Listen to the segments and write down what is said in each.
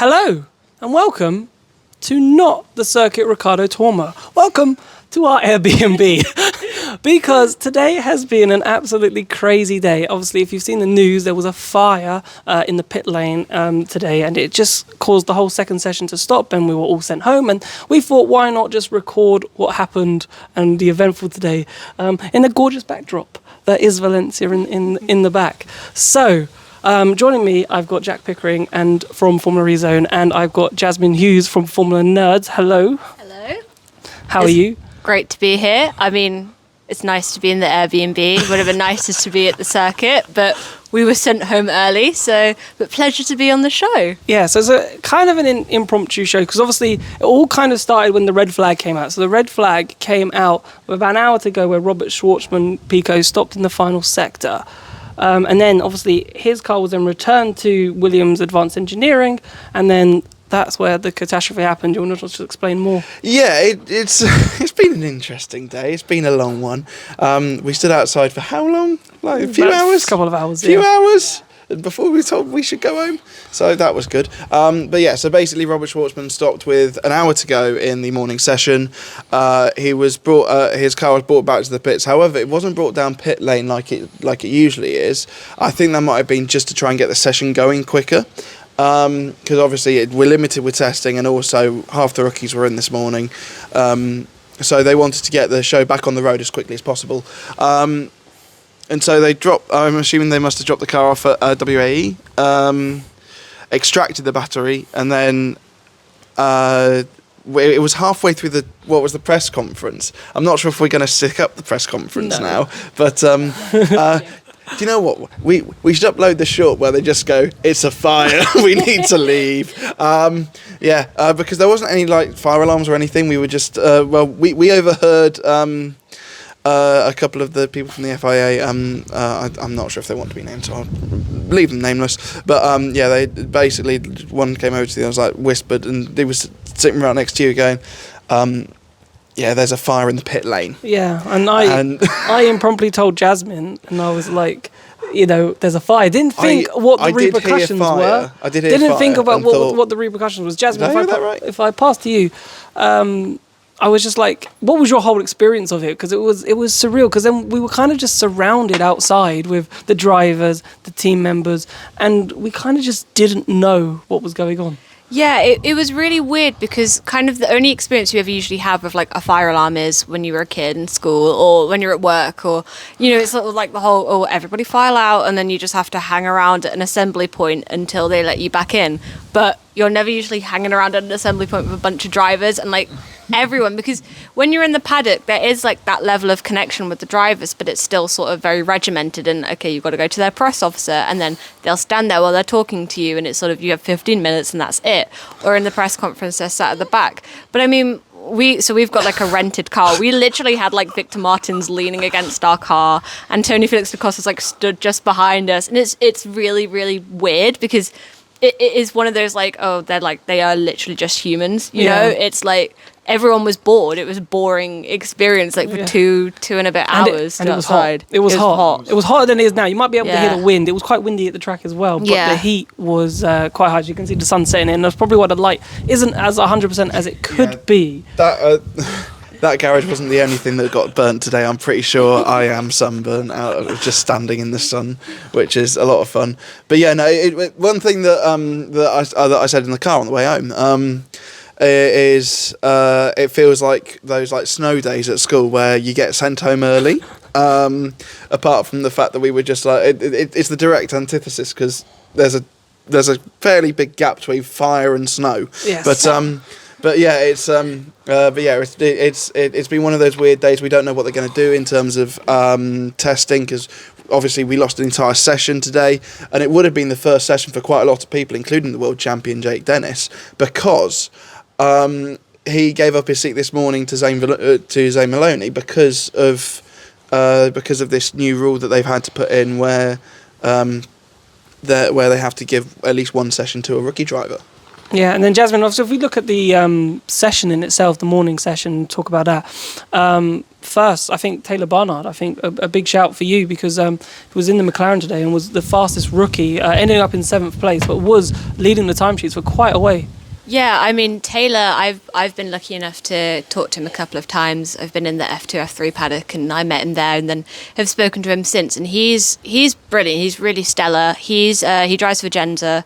Hello and welcome to not the circuit Ricardo Tormo. Welcome to our Airbnb because today has been an absolutely crazy day. Obviously, if you've seen the news, there was a fire in the pit lane today and it just caused the whole second session to stop and we were all sent home. And we thought, why not just record what happened and the eventful today in a gorgeous backdrop that is Valencia in the back. So, joining me, I've got Jack Pickering and from Formula Rezone, and I've got Jasmine Hughes from Formula Nerds. Hello. Hello. How are you? Great to be here. I mean, it's nice to be in the Airbnb. It would have been nicer to be at the circuit, but we were sent home early, but pleasure to be on the show. Yeah, so it's a kind of an impromptu show, because obviously it all kind of started when the red flag came out. So the red flag came out about an hour to go where Robert Schwartzman Pico stopped in the final sector. And then, obviously, his car was then returned to Williams Advanced Engineering, and then that's where the catastrophe happened. Do you want to just explain more? Yeah, it's been an interesting day. It's been a long one. We stood outside for how long? Like a few hours? A couple of hours, few hours before we were told we should go home. So that was good. But yeah, so basically Robert Schwartzman stopped with an hour to go in the morning session. He was brought, his car was brought back to the pits. However, it wasn't brought down pit lane like it usually is. I think that might have been just to try and get the session going quicker. Because obviously we're limited with testing, and also half the rookies were in this morning. So they wanted to get the show back on the road as quickly as possible. And so they dropped, I'm assuming they must have dropped the car off at WAE, extracted the battery, and then it was halfway through the press conference. I'm not sure if we're going to stick up the press conference now, but do you know what? We should upload the short where they just go, "It's a fire, we need to leave." Because there wasn't any like fire alarms or anything. We were just we overheard a couple of the people from the FIA. I'm not sure if they want to be named, so I'll leave them nameless. But they basically, one came over to the other, was like whispered, and he was sitting right next to you, going, there's a fire in the pit lane. Yeah, and I impromptu told Jasmine, and I was like, there's a fire. Didn't think what the repercussions were. I did hear Didn't fire think about what the repercussions was. Jasmine, if I pass to you, I was just like, what was your whole experience of it? Because it was surreal. Because then we were kind of just surrounded outside with the drivers, the team members, and we kind of just didn't know what was going on. Yeah, it was really weird because kind of the only experience you ever usually have of like a fire alarm is when you were a kid in school or when you're at work, or, it's sort of like the whole, everybody file out, and then you just have to hang around at an assembly point until they let you back in. But you're never usually hanging around at an assembly point with a bunch of drivers and like everyone, because when you're in the paddock, there is like that level of connection with the drivers, but it's still sort of very regimented, and okay, you've got to go to their press officer, and then they'll stand there while they're talking to you, and it's sort of, you have 15 minutes and that's it. Or in the press conference, they're sat at the back. But I mean, we've got like a rented car. We literally had like Victor Martins leaning against our car, and Tony Felix da Costa's like stood just behind us, and it's really, really weird because it is one of those like, they are literally just humans, you know? It's like everyone was bored. It was a boring experience, like for two and a bit hours. And it was hot. It was hot. It was hotter than it is now. You might be able to hear the wind. It was quite windy at the track as well, but the heat was quite high. As you can see the sun setting in. That's probably why the light isn't as 100% as it could be. That garage wasn't the only thing that got burnt today. I'm pretty sure I am sunburnt out of just standing in the sun, which is a lot of fun. But yeah, no. One thing that I said in the car on the way home is it feels like those like snow days at school where you get sent home early. Apart from the fact that we were just like it's the direct antithesis, because there's a fairly big gap between fire and snow. Yes. But yeah, it's been one of those weird days. We don't know what they're going to do in terms of testing, because obviously we lost an entire session today, and it would have been the first session for quite a lot of people, including the world champion Jake Dennis, because he gave up his seat this morning to Zane Maloney because of this new rule that they've had to put in where they have to give at least one session to a rookie driver. Yeah, and then Jasmine, obviously, if we look at the session in itself, the morning session, talk about that. First, I think Taylor Barnard, I think a big shout for you because he was in the McLaren today and was the fastest rookie, ending up in 7th place, but was leading the timesheets for quite a way. Yeah, I mean, Taylor, I've been lucky enough to talk to him a couple of times. I've been in the F2, F3 paddock and I met him there and then have spoken to him since. And he's brilliant. He's really stellar. He drives for Genza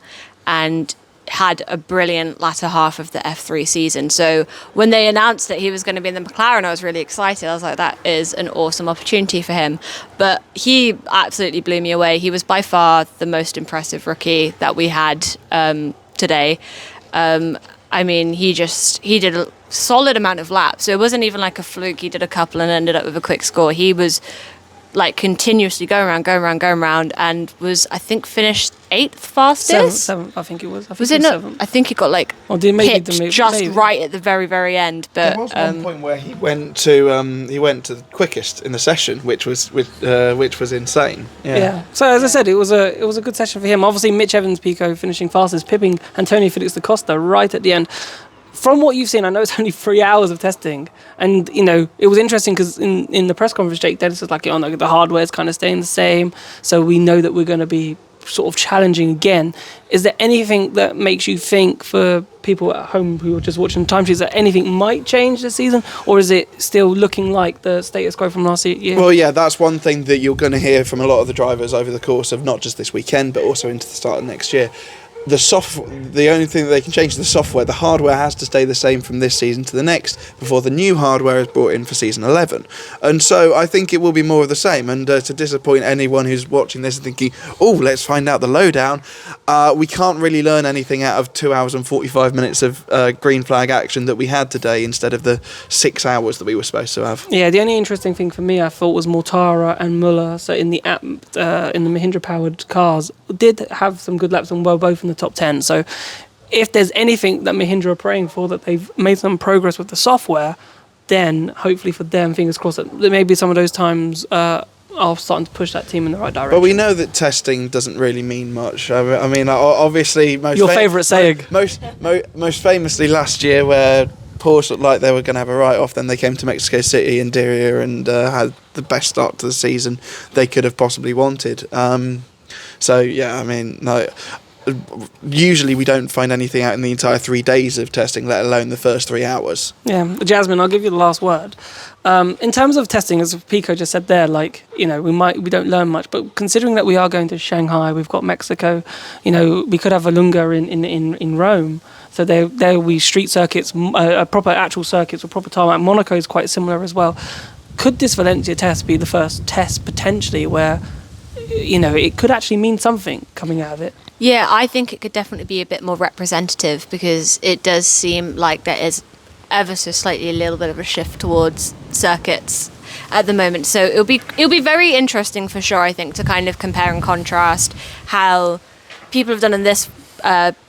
and had a brilliant latter half of the F3 season. So when they announced that he was going to be in the McLaren, I was really excited. I was like, that is an awesome opportunity for him. But he absolutely blew me away. He was by far the most impressive rookie that we had today. I mean, he did a solid amount of laps. So it wasn't even like a fluke. He did a couple and ended up with a quick score. He was like continuously going around, and was, I think, finished 8th fastest. Seventh, I think it was. Was it not? 7th. I think he got like pipped just right at the very, very end. But there was one point where he went to the quickest in the session, which was insane. Yeah. So as I said, it was a good session for him. Obviously, Mitch Evans, Pico finishing fastest, pipping Antonio Felix da Costa right at the end. From what you've seen, I know it's only 3 hours of testing, and it was interesting because in the press conference, Jake Dennis was like, the hardware's kind of staying the same, so we know that we're going to be sort of challenging again. Is there anything that makes you think, for people at home who are just watching the timesheets, that anything might change this season, or is it still looking like the status quo from last year? Well, yeah, that's one thing that you're going to hear from a lot of the drivers over the course of not just this weekend, but also into the start of next year. The only thing that they can change is the software. The hardware has to stay the same from this season to the next before the new hardware is brought in for season 11. And so I think it will be more of the same. And to disappoint anyone who's watching this and thinking, oh, let's find out the lowdown, we can't really learn anything out of 2 hours and 45 minutes of green flag action that we had today instead of the 6 hours that we were supposed to have. Yeah, the only interesting thing for me, I thought, was Mortara and Muller. So in the Mahindra powered cars, did have some good laps and were both in the top 10. So if there's anything that Mahindra are praying for, that they've made some progress with the software, then hopefully for them, fingers crossed, that maybe some of those times are starting to push that team in the right direction. But we know that testing doesn't really mean much. I mean, obviously, your favourite saying. Most famously last year, where Porsche looked like they were going to have a write-off, then they came to Mexico City and Diriyah and had the best start to the season they could have possibly wanted. So yeah, I mean, no. Usually we don't find anything out in the entire 3 days of testing, let alone the first 3 hours. Yeah, Jasmine, I'll give you the last word. In terms of testing, as Pico just said there, we don't learn much, but considering that we are going to Shanghai, we've got Mexico, we could have Valunga in Rome. So there will be street circuits, proper actual circuits with proper tarmac. Monaco is quite similar as well. Could this Valencia test be the first test potentially where it could actually mean something coming out of it? Yeah, I think it could definitely be a bit more representative, because it does seem like there is ever so slightly a little bit of a shift towards circuits at the moment. So it'll be very interesting for sure, I think, to kind of compare and contrast how people have done in this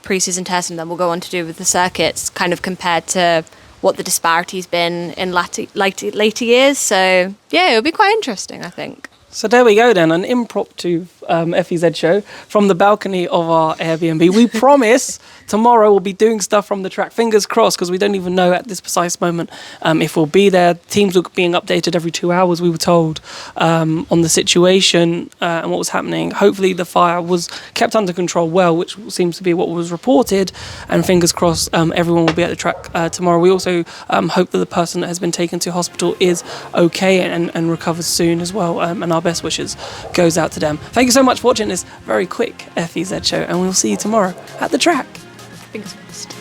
pre-season test and then we'll go on to do with the circuits, kind of compared to what the disparity's been in later years. So yeah, it'll be quite interesting, I think. So there we go then, an impromptu FEZ show from the balcony of our Airbnb. We promise tomorrow we'll be doing stuff from the track. Fingers crossed, because we don't even know at this precise moment if we'll be there. Teams are being updated every 2 hours, we were told, on the situation and what was happening. Hopefully the fire was kept under control well, which seems to be what was reported. And fingers crossed everyone will be at the track tomorrow. We also hope that the person that has been taken to hospital is okay and recovers soon as well. And our best wishes goes out to them. Thank you so much for watching this very quick FEZ show, and we'll see you tomorrow at the track. Fingers crossed.